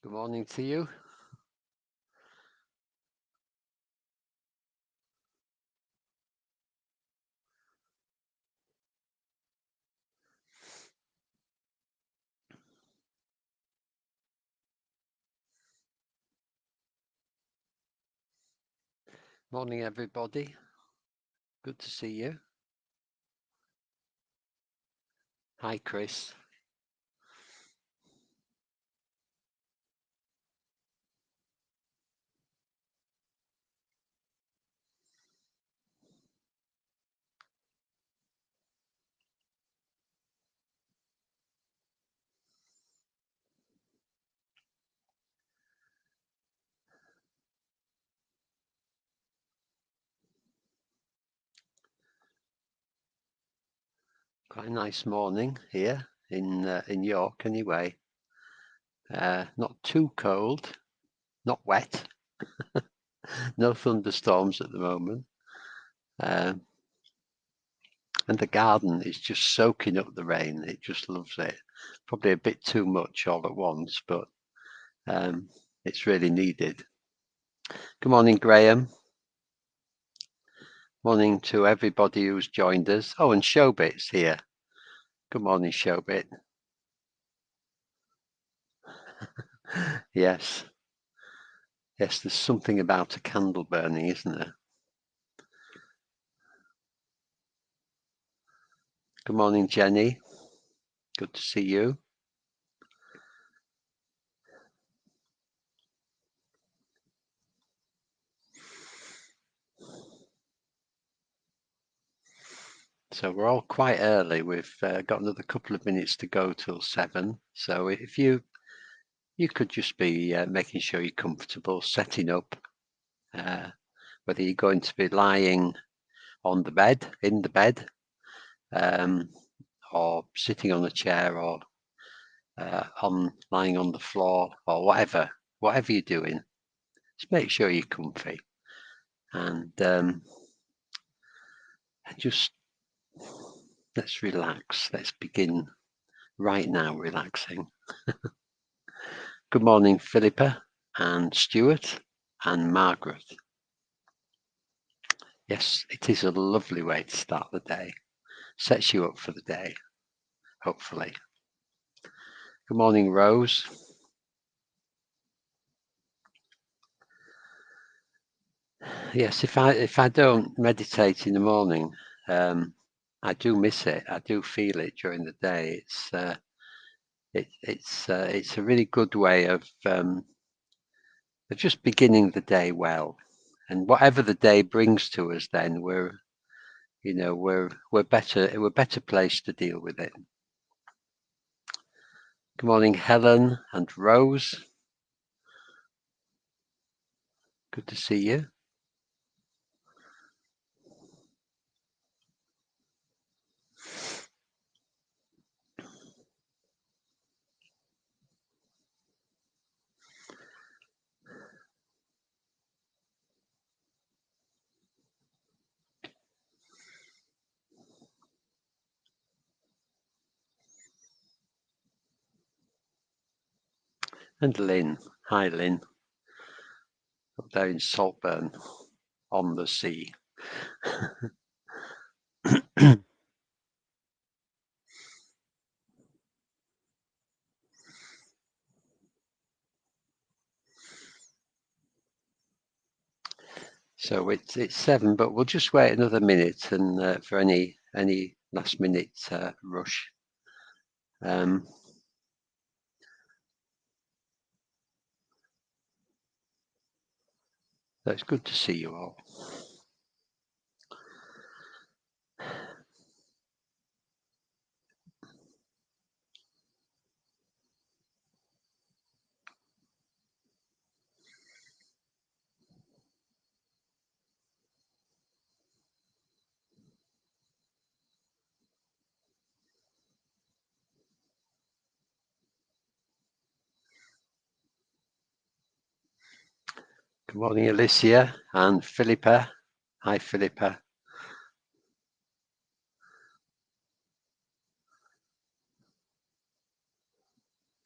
Good morning to you. Morning, everybody. Good to see you. Hi, Chris. Quite a nice morning here in York, anyway. Not too cold, not wet. No thunderstorms at the moment. And the garden is just soaking up the rain. It just loves it. Probably a bit too much all at once, but it's really needed. Good morning, Graham. Morning to everybody who's joined us. Oh, and Showbit's here. Good morning, Showbit. Yes. Yes, there's something about a candle burning, isn't there? Good morning, Jenny. Good to see you. So we're all quite early. We've got another couple of minutes to go till 7. So if you could just be making sure you're comfortable, setting up, whether you're going to be lying on the bed, in the bed, or sitting on a chair, or lying on the floor, or whatever you're doing, just make sure you're comfy, and just let's relax. Let's begin right now relaxing. Good morning, Philippa and Stuart and Margaret. Yes, it is a lovely way to start the day. Sets you up for the day, hopefully. Good morning, Rose. Yes, if I don't meditate in the morning, I do miss it. I do feel it during the day. It's a really good way of just beginning the day well, and whatever the day brings to us, then we're better placed to deal with it. Good morning, Helen and Rose. Good to see you. And Lynn. Hi, Lynn. Up there in Saltburn on the sea. So it's 7, but we'll just wait another minute and for any last minute rush. So it's good to see you all. Good morning, Alicia and Philippa. Hi, Philippa.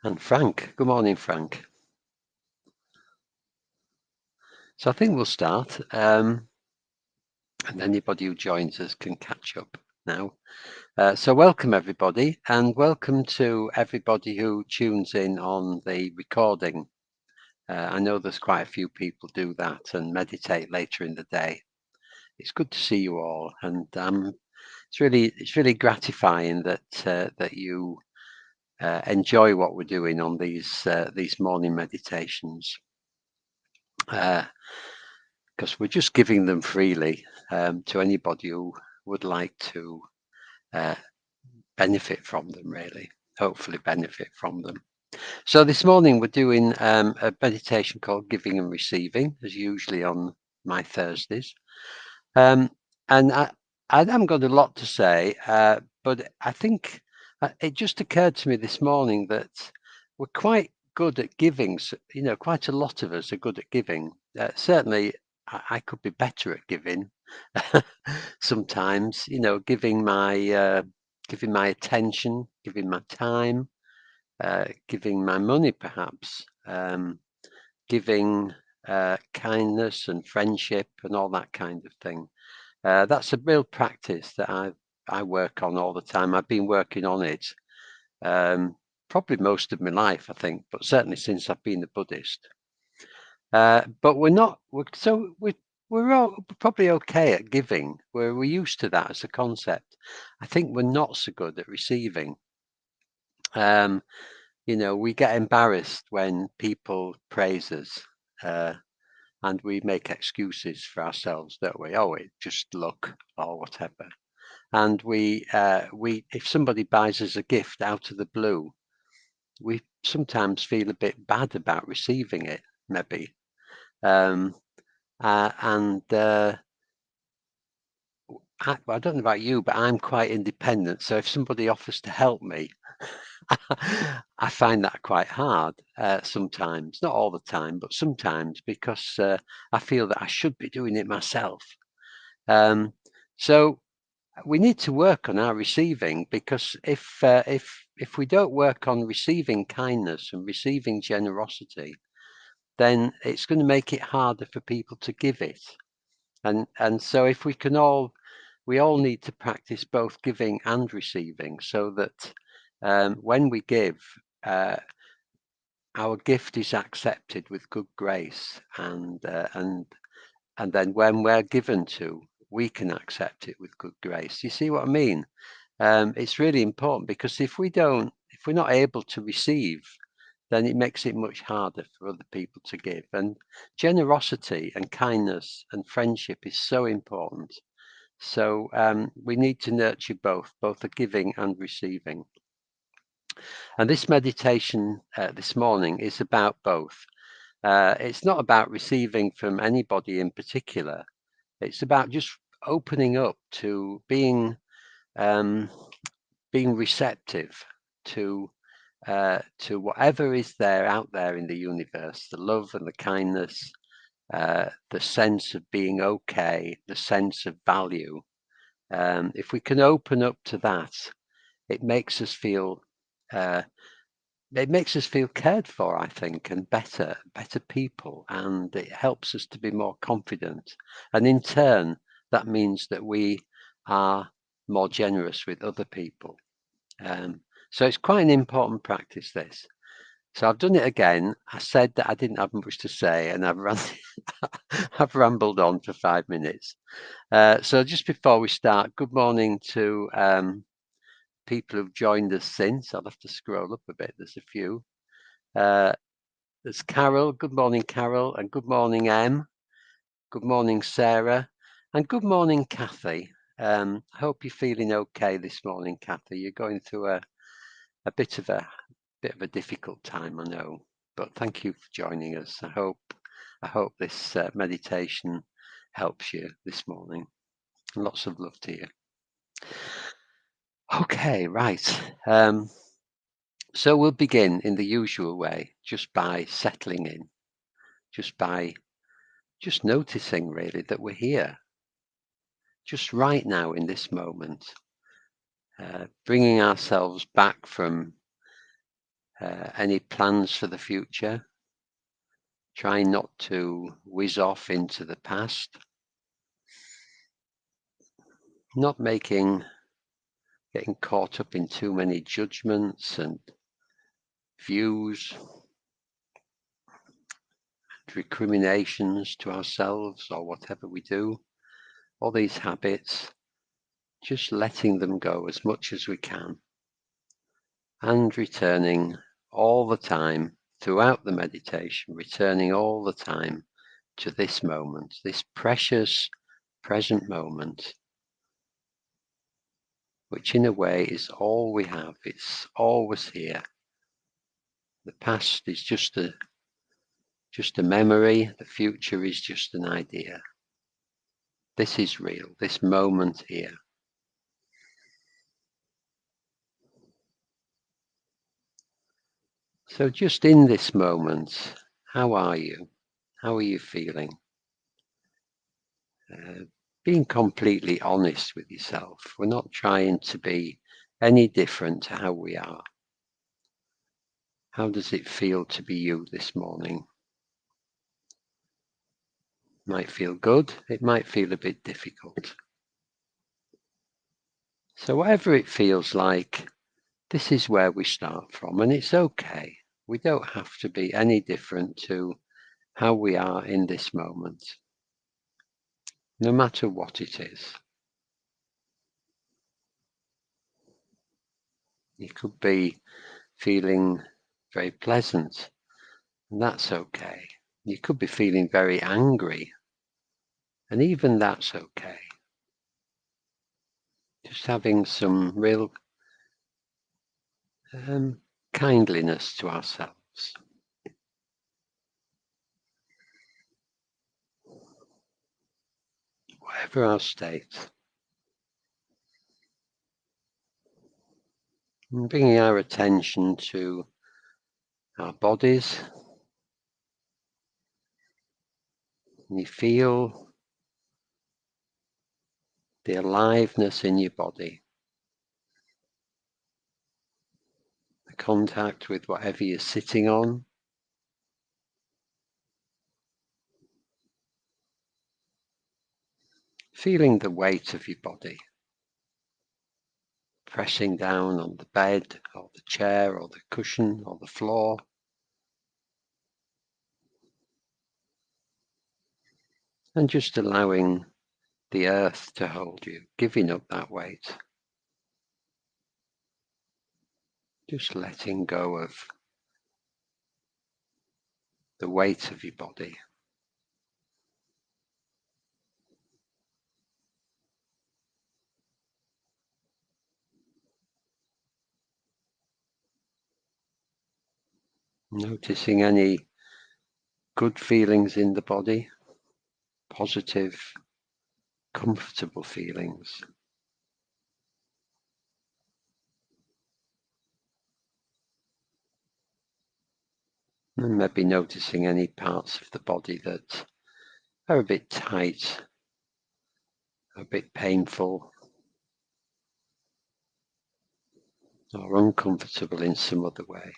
And Frank. Good morning, Frank. So I think we'll start, and anybody who joins us can catch up now. So welcome everybody, and welcome to everybody who tunes in on the recording. I know there's quite a few people do that and meditate later in the day. It's good to see you all, and it's really gratifying that you enjoy what we're doing on these morning meditations. Because we're just giving them freely to anybody who would like to benefit from them, really, hopefully benefit from them. So this morning we're doing a meditation called Giving and Receiving, as usually on my Thursdays. And I haven't got a lot to say, but I think it just occurred to me this morning that we're quite good at giving. You know, quite a lot of us are good at giving. Certainly, I could be better at giving sometimes. You know, giving my attention, giving my time, giving my money, perhaps, giving kindness and friendship and all that kind of thing. That's a real practice that I work on all the time. I've been working on it probably most of my life, I think, but certainly since I've been a Buddhist. But we're all probably okay at giving. We're used to that as a concept. I think we're not so good at receiving. You know, we get embarrassed when people praise us. And we make excuses for ourselves, don't we? Oh, it's just luck or whatever. And we, if somebody buys us a gift out of the blue, we sometimes feel a bit bad about receiving it, maybe. I don't know about you, but I'm quite independent. So if somebody offers to help me, I find that quite hard sometimes, not all the time, but sometimes, because I feel that I should be doing it myself. So we need to work on our receiving, because if we don't work on receiving kindness and receiving generosity, then it's going to make it harder for people to give it. And so if we all need to practice both giving and receiving, so that when we give, our gift is accepted with good grace, and then when we're given to, we can accept it with good grace. You see what I mean? It's really important, because if we're not able to receive, then it makes it much harder for other people to give. And generosity and kindness and friendship is so important. So we need to nurture both the giving and receiving. And this meditation this morning is about both. It's not about receiving from anybody in particular. It's about just opening up to being receptive to whatever is there out there in the universe, the love and the kindness, the sense of being okay, the sense of value. If we can open up to that, it makes us feel cared for, I think, and better people, and it helps us to be more confident. And in turn, that means that we are more generous with other people. So it's quite an important practice, this. So I've done it again. I said that I didn't have much to say, and I've rambled on for 5 minutes. So just before we start, good morning to people who've joined us since. I'll have to scroll up a bit. There's a few. There's Carol. Good morning, Carol, and good morning, Em. Good morning, Sarah, and good morning, Kathy. I hope you're feeling okay this morning, Kathy. You're going through a bit of a difficult time, I know, but thank you for joining us. I hope this meditation helps you this morning. Lots of love to you. Okay, right. So we'll begin in the usual way, just by settling in, just noticing really that we're here, just right now in this moment, bringing ourselves back from any plans for the future, Try not to whiz off into the past, not getting caught up in too many judgments and views, recriminations to ourselves or whatever we do. All these habits, just letting them go as much as we can and returning all the time throughout the meditation, returning all the time to this moment, this precious present moment, which in a way is all we have. It's always here. The past is just a memory. The future is just an idea. This is real, this moment here. So just in this moment, how are you? How are you feeling? Being completely honest with yourself. We're not trying to be any different to how we are. How does it feel to be you this morning? It might feel good, it might feel a bit difficult. So whatever it feels like, this is where we start from, and it's okay. We don't have to be any different to how we are in this moment, no matter what it is. You could be feeling very pleasant, and that's okay. You could be feeling very angry, and even that's okay. Just having some real kindliness to ourselves. Whatever our state. And bringing our attention to our bodies. And you feel the aliveness in your body. The contact with whatever you're sitting on. Feeling the weight of your body. Pressing down on the bed or the chair or the cushion or the floor. And just allowing the earth to hold you, giving up that weight. Just letting go of the weight of your body. Noticing any good feelings in the body, positive, comfortable feelings. And maybe noticing any parts of the body that are a bit tight, a bit painful, or uncomfortable in some other way.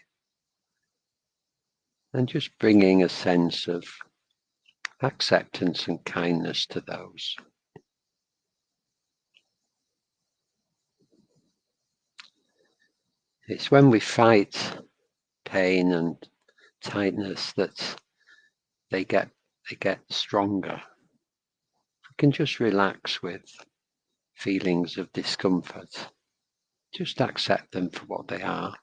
And just bringing a sense of acceptance and kindness to those. It's when we fight pain and tightness that they get stronger. We can just relax with feelings of discomfort. Just accept them for what they are.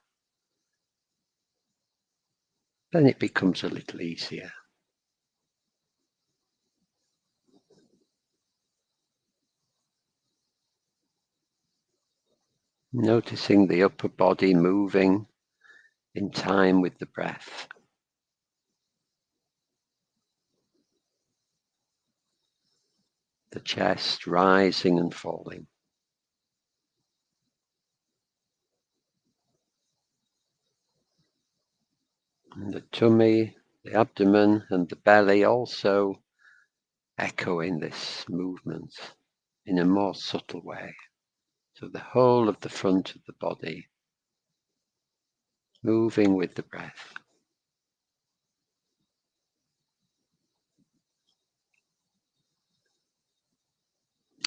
Then it becomes a little easier. Noticing the upper body moving in time with the breath. The chest rising and falling. And the tummy, the abdomen and the belly also echoing this movement in a more subtle way. So the whole of the front of the body moving with the breath.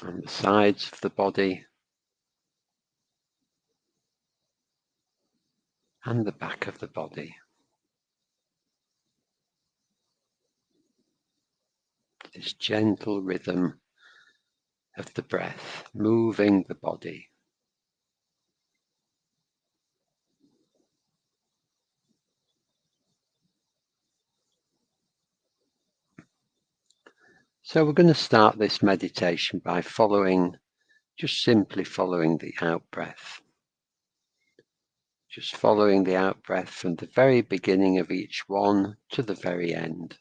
on the sides of the body and the back of the body. This gentle rhythm of the breath moving the body. So we're going to start this meditation by just simply following the out-breath. Just following the out-breath from the very beginning of each one to the very end.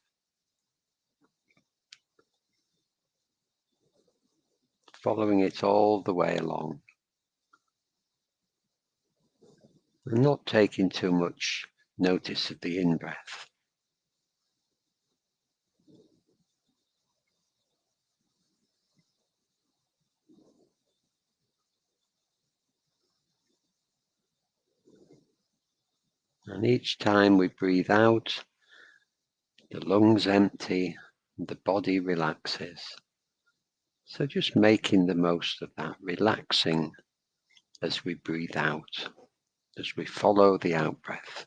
Following it all the way along. And not taking too much notice of the in-breath. And each time we breathe out, the lungs empty and the body relaxes. So just making the most of that, relaxing as we breathe out, as we follow the out-breath.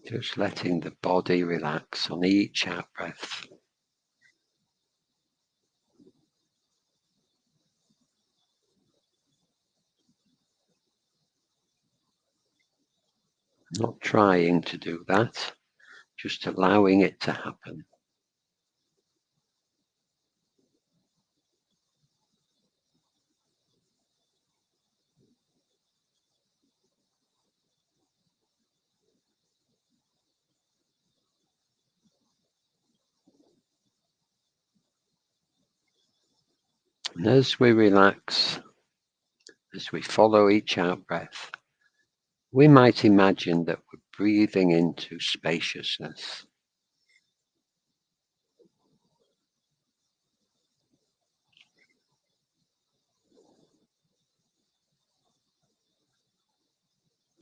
Just letting the body relax on each out-breath. Not trying to do that, just allowing it to happen. And as we relax, as we follow each out-breath, we might imagine that we're breathing into spaciousness.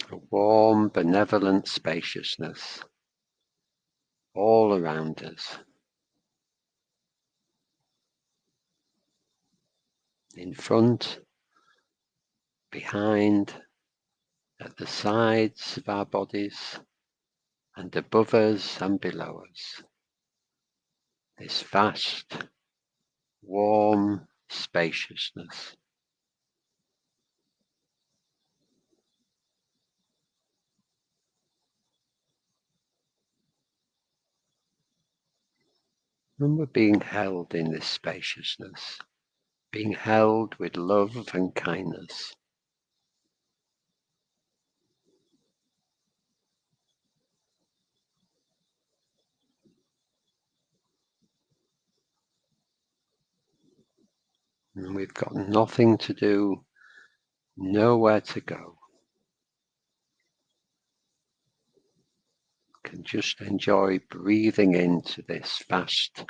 A warm, benevolent spaciousness all around us. In front, behind, at the sides of our bodies, and above us and below us. This vast, warm spaciousness. And we're being held in this spaciousness, being held with love and kindness. And we've got nothing to do, nowhere to go. Can just enjoy breathing into this vast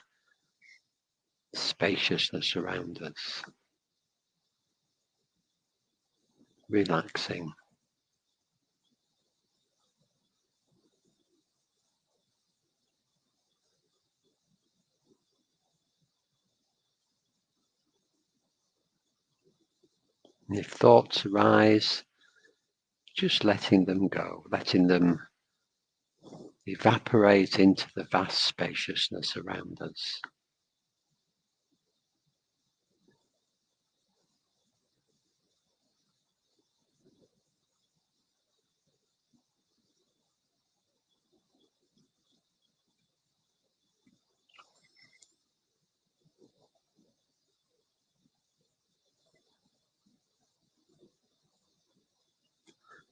spaciousness around us. Relaxing. And if thoughts arise, just letting them go, letting them evaporate into the vast spaciousness around us.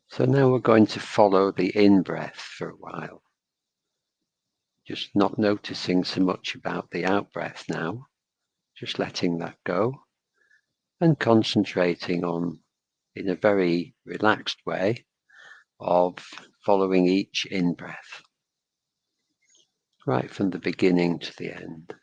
So now we're going to follow the in-breath for a while. Just not noticing so much about the out-breath now, just letting that go and concentrating on in a very relaxed way of following each in-breath, right from the beginning to the end.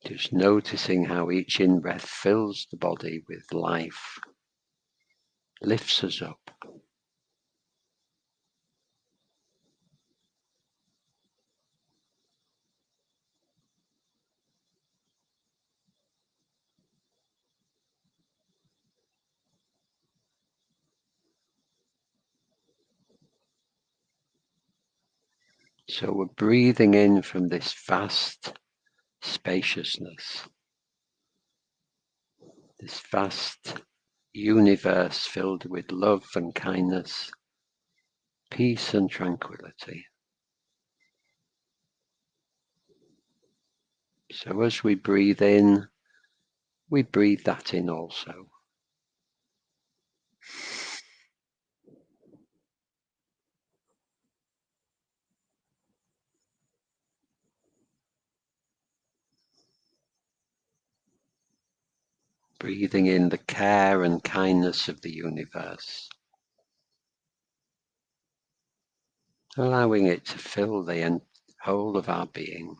Just noticing how each in-breath fills the body with life, lifts us up. So we're breathing in from this vast spaciousness, this vast universe filled with love and kindness, peace and tranquility. So as we breathe in, we breathe that in also. Breathing in the care and kindness of the universe, allowing it to fill the whole of our being.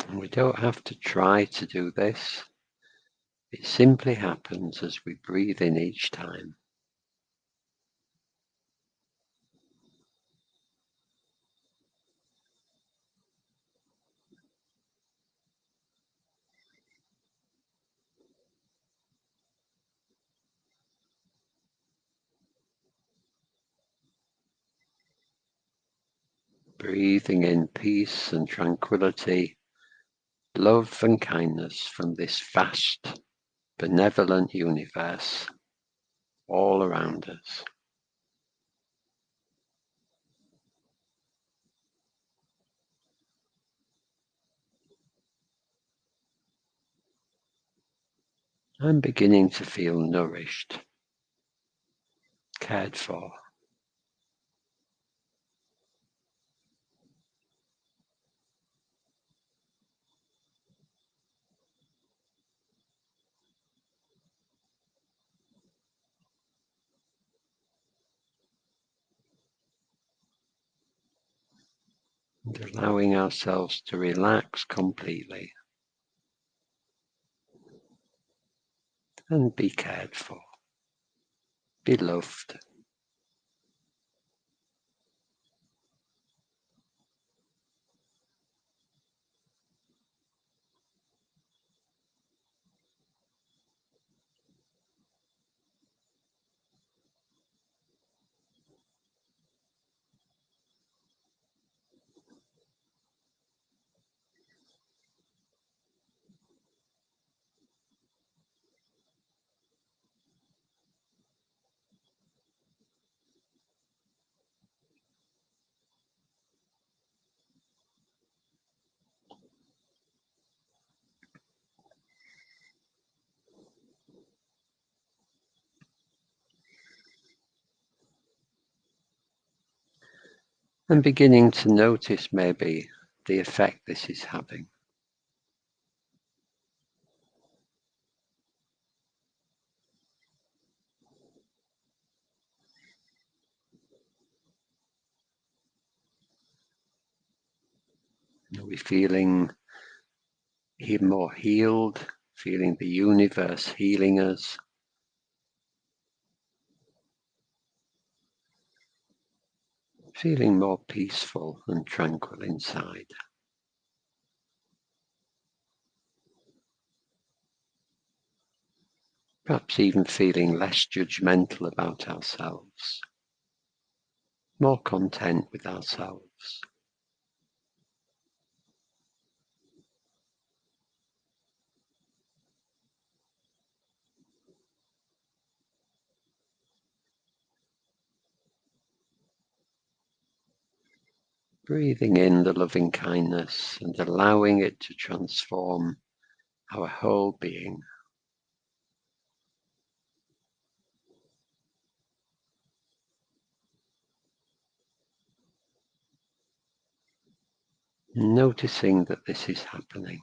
And we don't have to try to do this. It simply happens as we breathe in each time. Breathing in peace and tranquility, love and kindness from this vast, benevolent universe all around us. I'm beginning to feel nourished, cared for. And allowing ourselves to relax completely and be cared for, be loved. And beginning to notice maybe the effect this is having. Are we feeling more healed, feeling the universe healing us? Feeling more peaceful and tranquil inside. Perhaps even feeling less judgmental about ourselves, more content with ourselves. Breathing in the loving kindness and allowing it to transform our whole being. Noticing that this is happening.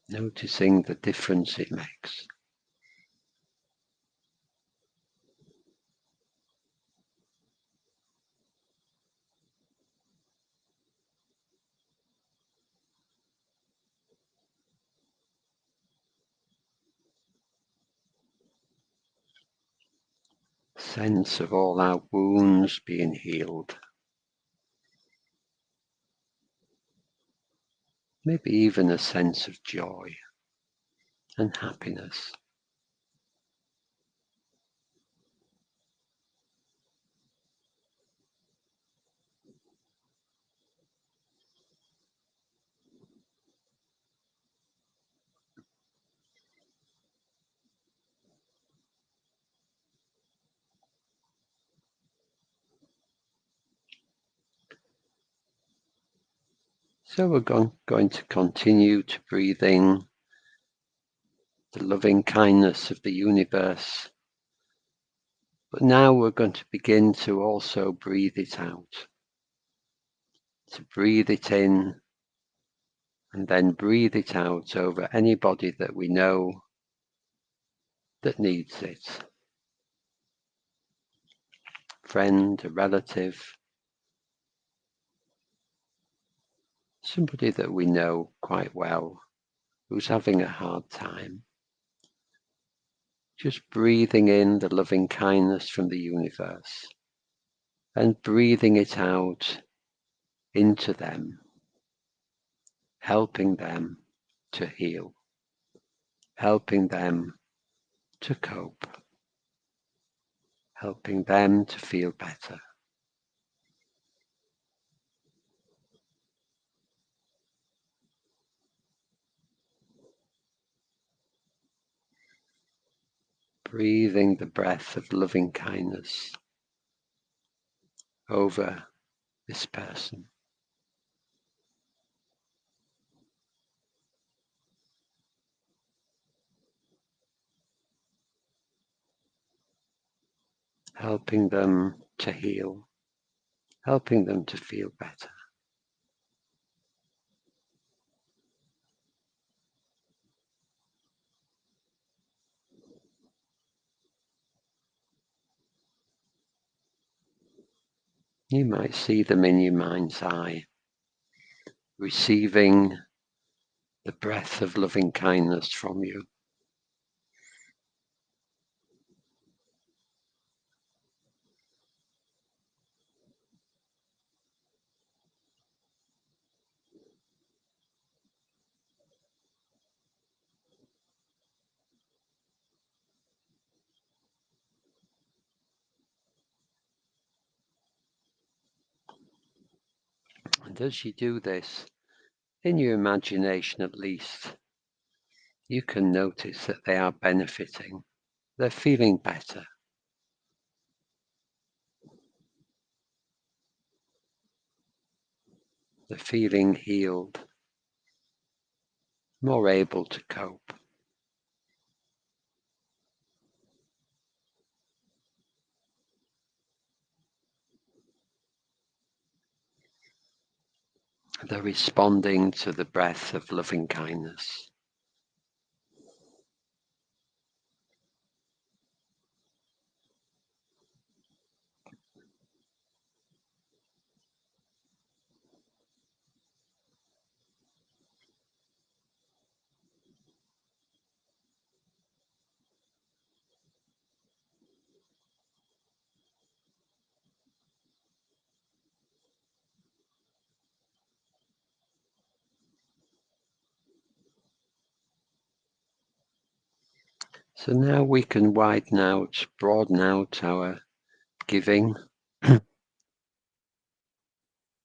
Noticing the difference it makes. Sense of all our wounds being healed. Maybe even a sense of joy and happiness. So we're going to continue to breathe in the loving kindness of the universe. But now we're going to begin to also breathe it out. To breathe it in and then breathe it out over anybody that we know that needs it. Friend, a relative, somebody that we know quite well who's having a hard time. Just breathing in the loving kindness from the universe and breathing it out into them, helping them to heal, helping them to cope, helping them to feel better. Breathing the breath of loving kindness over this person. Helping them to heal, helping them to feel better. You might see them in your mind's eye, receiving the breath of loving kindness from you. And as you do this, in your imagination at least, you can notice that they are benefiting. They're feeling better. They're feeling healed, more able to cope. They're responding to the breath of loving kindness. So now we can broaden out our giving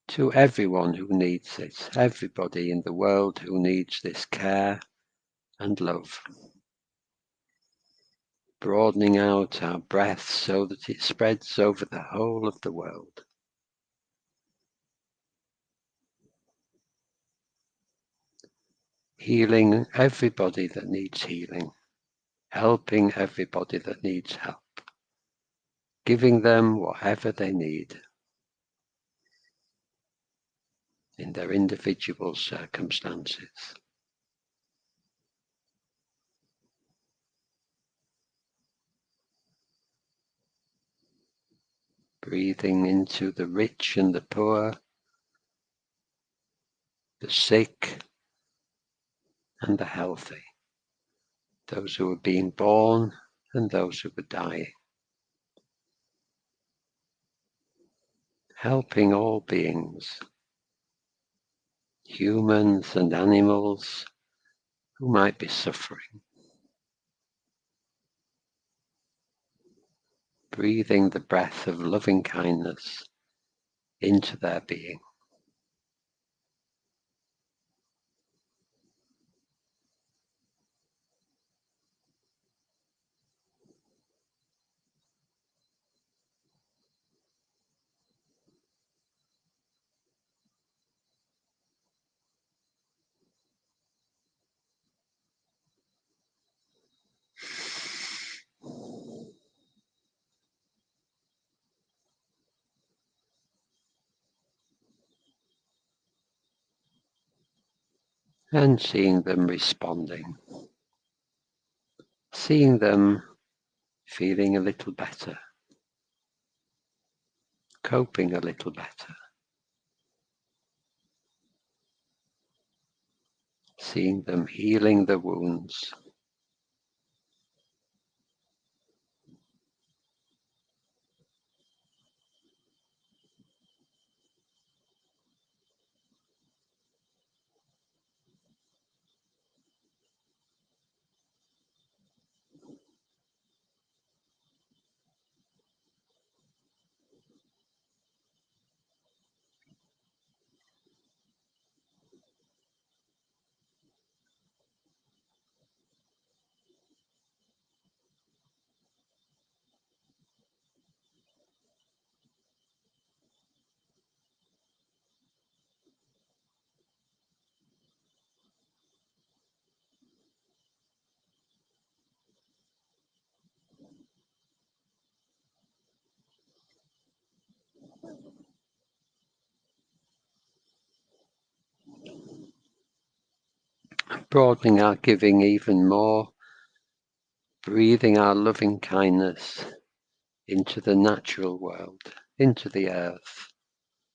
to everyone who needs it, everybody in the world who needs this care and love. broadening out our breath so that it spreads over the whole of the world. Healing everybody that needs healing, helping everybody that needs help, giving them whatever they need in their individual circumstances. Breathing into the rich and the poor, the sick and the healthy, those who are being born and those who are dying. Helping all beings, humans and animals who might be suffering. Breathing the breath of loving kindness into their being. And seeing them responding, seeing them feeling a little better, coping a little better, seeing them healing the wounds, broadening our giving even more, breathing our loving kindness into the natural world, into the earth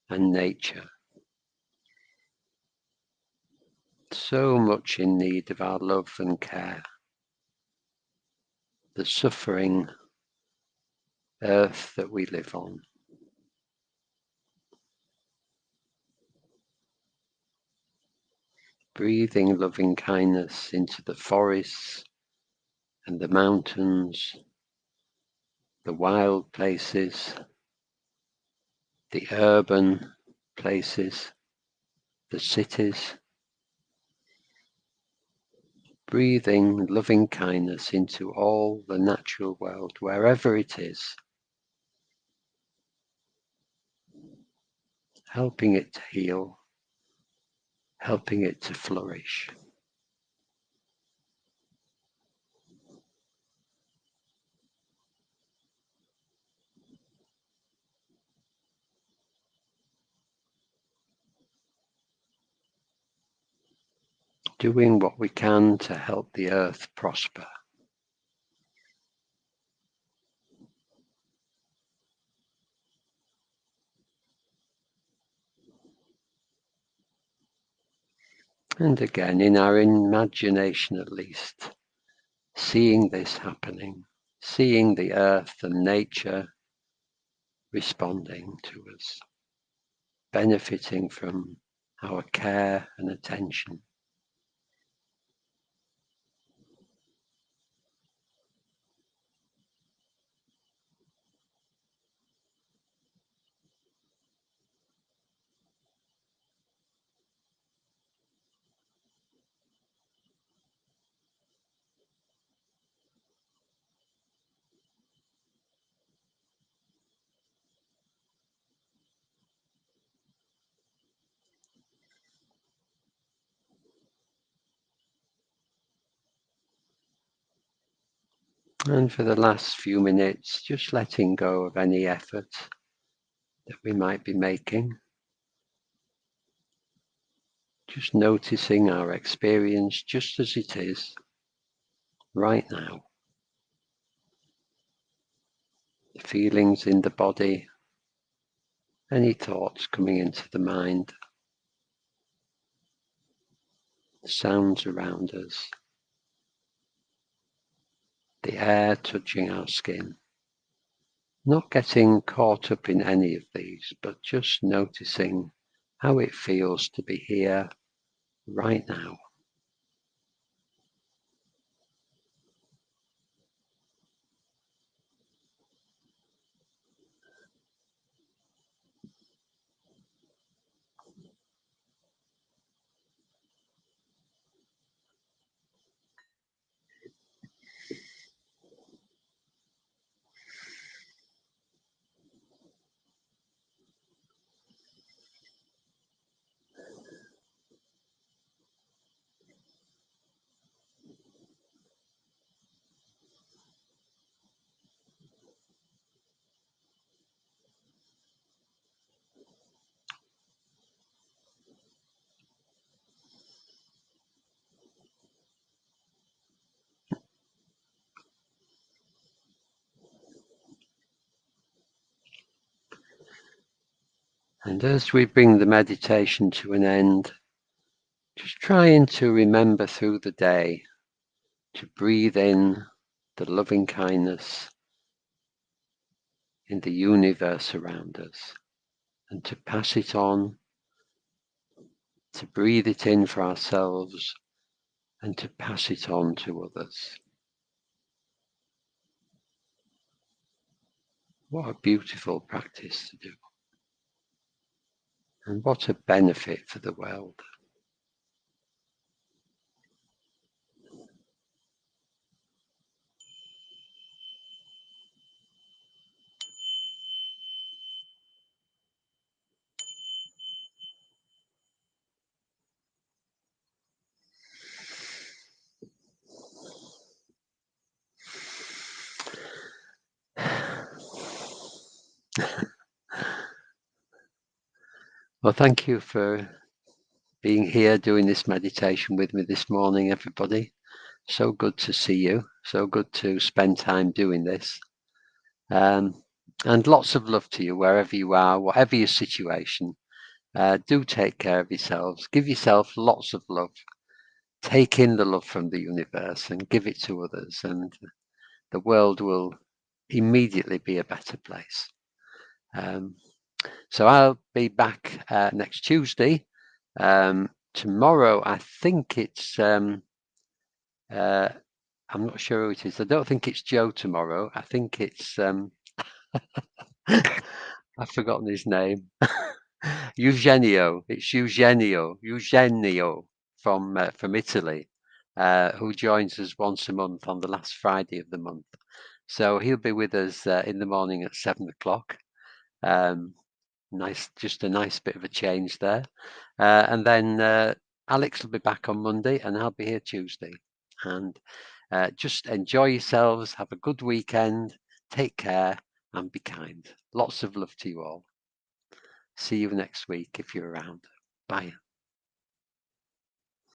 and nature. So much in need of our love and care. The suffering earth that we live on. Breathing loving kindness into the forests and the mountains, the wild places, the urban places, the cities. Breathing loving kindness into all the natural world, wherever it is, helping it to heal, helping it to flourish. Doing what we can to help the earth prosper. And again, in our imagination at least, seeing this happening, seeing the earth and nature responding to us, benefiting from our care and attention. And for the last few minutes, just letting go of any effort that we might be making. Just noticing our experience just as it is right now. The feelings in the body, any thoughts coming into the mind, the sounds around us, the air touching our skin. Not getting caught up in any of these, but just noticing how it feels to be here right now. And as we bring the meditation to an end, just trying to remember through the day to breathe in the loving kindness in the universe around us and to pass it on, to breathe it in for ourselves and to pass it on to others. What a beautiful practice to do. And what a benefit for the world. Well, thank you for being here doing this meditation with me this morning, everybody. So good to see you. So good to spend time doing this. And lots of love to you wherever you are, whatever your situation. Do take care of yourselves. Give yourself lots of love. Take in the love from the universe and give it to others. And the world will immediately be a better place. So I'll be back next Tuesday. Tomorrow, I think it's, I'm not sure who it is. I don't think it's Joe tomorrow. I think it's, I've forgotten his name. Eugenio. It's Eugenio from Italy, who joins us once a month on the last Friday of the month. So he'll be with us in the morning at 7 o'clock. Just a nice bit of a change there. And then Alex will be back on Monday and I'll be here Tuesday. And just enjoy yourselves. Have a good weekend. Take care and be kind. Lots of love to you all. See you next week if you're around. Bye.